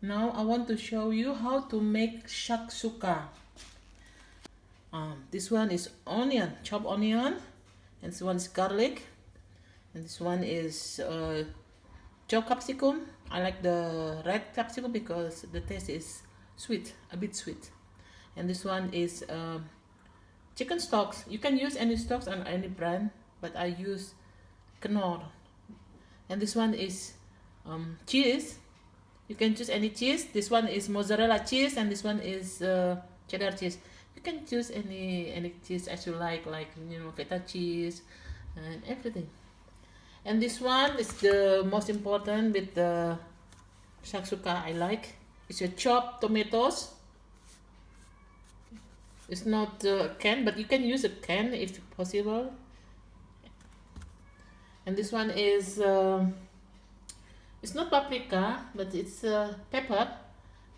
Now I want to show you how to make shakshuka. This one is onion, chopped onion, and this one is garlic, and this one is chopped capsicum. I like the red capsicum because the taste is sweet, a bit sweet. And this one is chicken stocks. You can use any stocks on any brand, but I use Knorr. And this one is cheese. You can choose any cheese. This one is mozzarella cheese, and this one is cheddar cheese. You can choose any cheese as you like feta cheese and everything. And this one is the most important with the shakshuka I like. It's a chopped tomatoes. It's not canned, but you can use a can if possible. And this one is it's not paprika, but it's pepper,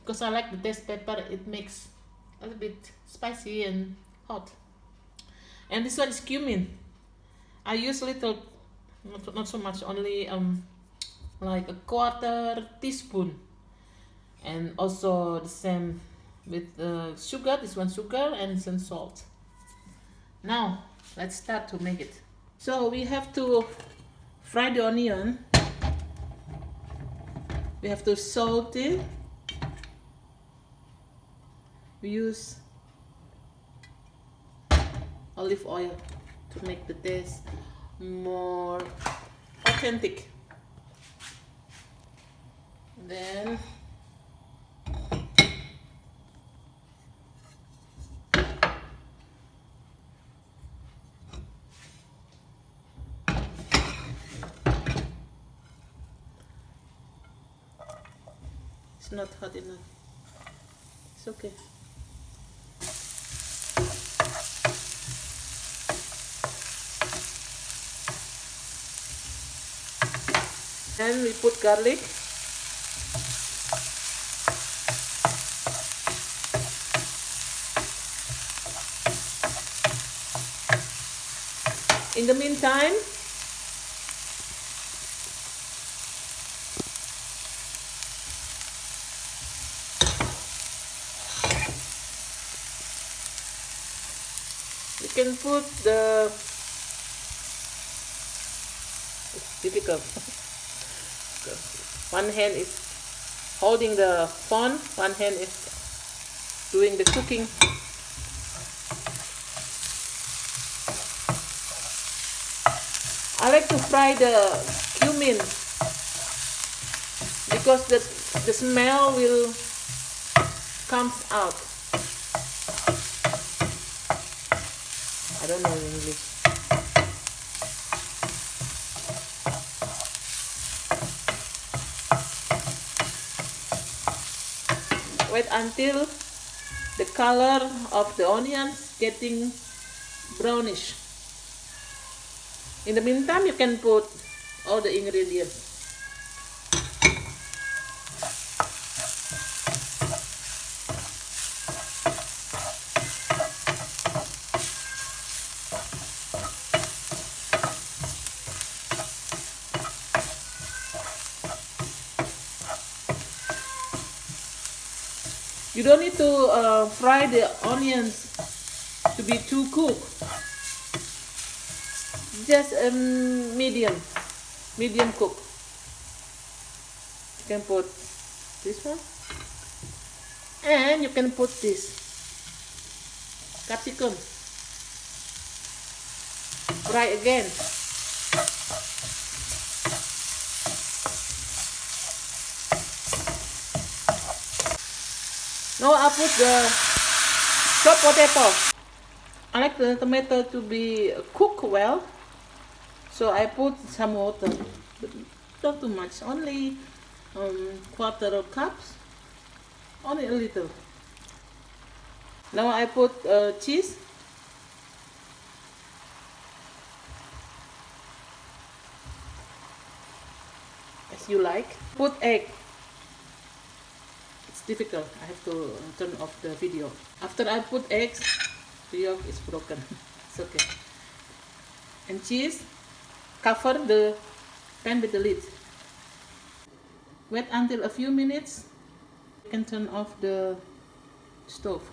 because I like the taste pepper. It makes a little bit spicy and hot. And this one is cumin. I use little, not so much, only like a quarter teaspoon. And also the same with sugar. This one sugar and some salt. Now let's start to make it. So we have to fry the onion. We have to salt it. We use olive oil to make the taste more authentic. Then it's not hot enough. It's okay. Then we put garlic. In the meantime, you can put the, it's difficult. One hand is holding the phone, one hand is doing the cooking. I like to fry the cumin because the smell will come out. I don't know in English. Wait until the color of the onions getting brownish. In the meantime, you can put all the ingredients. You don't need to fry the onions to be too cooked. Just medium cook. You can put this one, and you can put this capsicum. Fry again. Now I put the chopped potato. I like the tomato to be cooked well, so I put some water, but not too much, only quarter of cups, only a little. Now I put cheese. As you like. Put egg. It's difficult. I have to turn off the video. After I put eggs, the yolk is broken. It's okay. And cheese. Cover the pan with the lid. Wait until a few minutes You can turn off the stove.